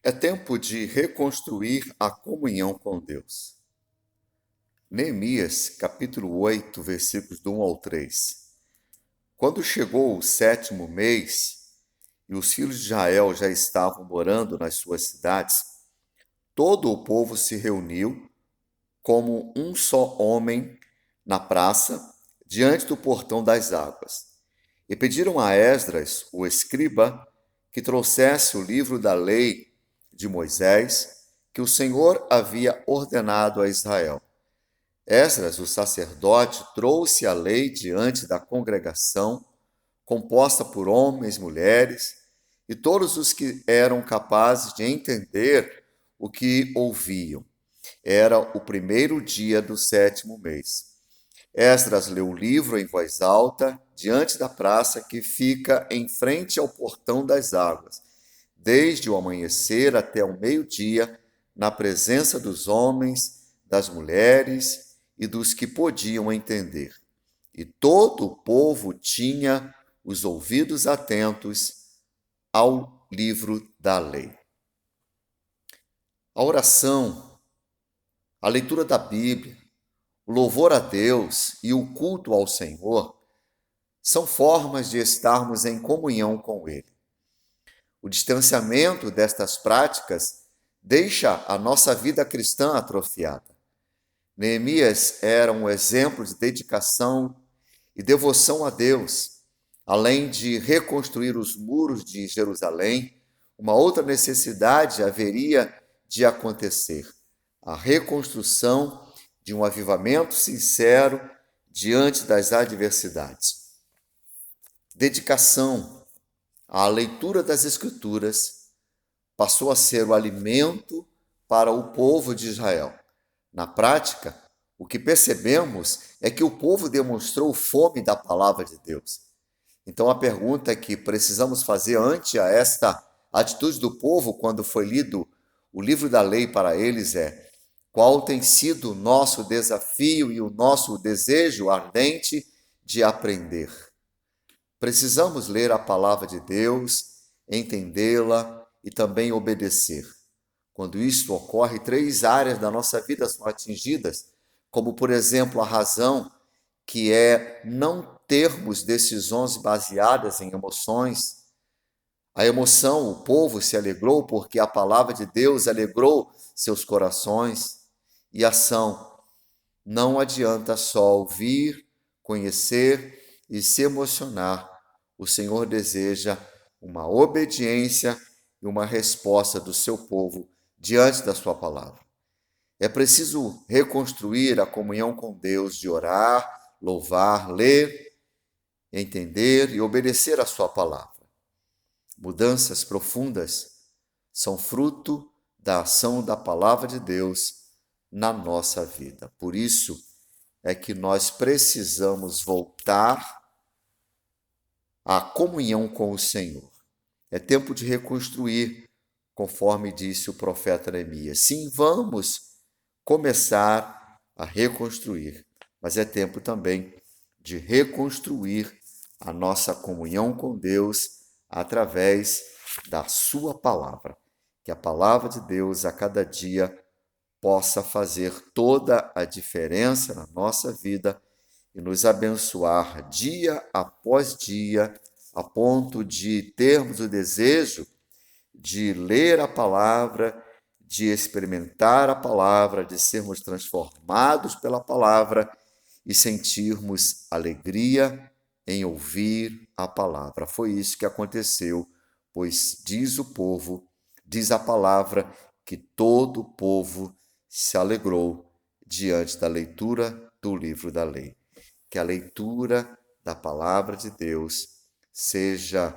É tempo de reconstruir a comunhão com Deus. Neemias, capítulo 8, versículos do 1 ao 3. Quando chegou o 7º mês e os filhos de Israel já estavam morando nas suas cidades, todo o povo se reuniu como um só homem na praça, diante do portão das águas. E pediram a Esdras, o escriba, que trouxesse o livro da lei de Moisés, que o Senhor havia ordenado a Israel. Esdras, o sacerdote, trouxe a lei diante da congregação, composta por homens, mulheres e todos os que eram capazes de entender o que ouviam. Era o primeiro dia do 7º mês. Esdras leu o livro em voz alta, diante da praça que fica em frente ao portão das águas, desde o amanhecer até o meio-dia, na presença dos homens, das mulheres e dos que podiam entender. E todo o povo tinha os ouvidos atentos ao livro da lei. A oração, a leitura da Bíblia, o louvor a Deus e o culto ao Senhor são formas de estarmos em comunhão com Ele. O distanciamento destas práticas deixa a nossa vida cristã atrofiada. Neemias era um exemplo de dedicação e devoção a Deus. Além de reconstruir os muros de Jerusalém, uma outra necessidade haveria de acontecer: a reconstrução de um avivamento sincero diante das adversidades. Dedicação à leitura das Escrituras passou a ser o alimento para o povo de Israel. Na prática, o que percebemos é que o povo demonstrou fome da palavra de Deus. Então a pergunta que precisamos fazer ante a esta atitude do povo quando foi lido o livro da lei para eles é: qual tem sido o nosso desafio e o nosso desejo ardente de aprender? Precisamos ler a palavra de Deus, entendê-la e também obedecer. Quando isto ocorre, 3 áreas da nossa vida são atingidas, como, por exemplo, a razão, que é não termos decisões baseadas em emoções. A emoção, o povo se alegrou porque a palavra de Deus alegrou seus corações. E ação, não adianta só ouvir, conhecer e se emocionar. O Senhor deseja uma obediência e uma resposta do seu povo diante da sua palavra. É preciso reconstruir a comunhão com Deus, de orar, louvar, ler, entender e obedecer a sua palavra. Mudanças profundas são fruto da ação da palavra de Deus na nossa vida. Por isso é que nós precisamos voltar à comunhão com o Senhor. É tempo de reconstruir, conforme disse o profeta Neemias. Sim, vamos começar a reconstruir, mas é tempo também de reconstruir a nossa comunhão com Deus através da sua palavra. Que a palavra de Deus a cada dia possa fazer toda a diferença na nossa vida e nos abençoar dia após dia, a ponto de termos o desejo de ler a palavra, de experimentar a palavra, de sermos transformados pela palavra e sentirmos alegria em ouvir a palavra. Foi isso que aconteceu, pois diz o povo, diz a palavra, que todo o povo se alegrou diante da leitura do livro da lei. Que a leitura da palavra de Deus seja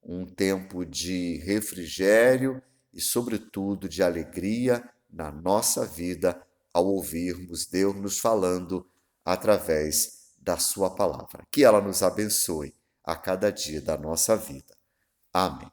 um tempo de refrigério e, sobretudo, de alegria na nossa vida ao ouvirmos Deus nos falando através da sua palavra. Que ela nos abençoe a cada dia da nossa vida. Amém.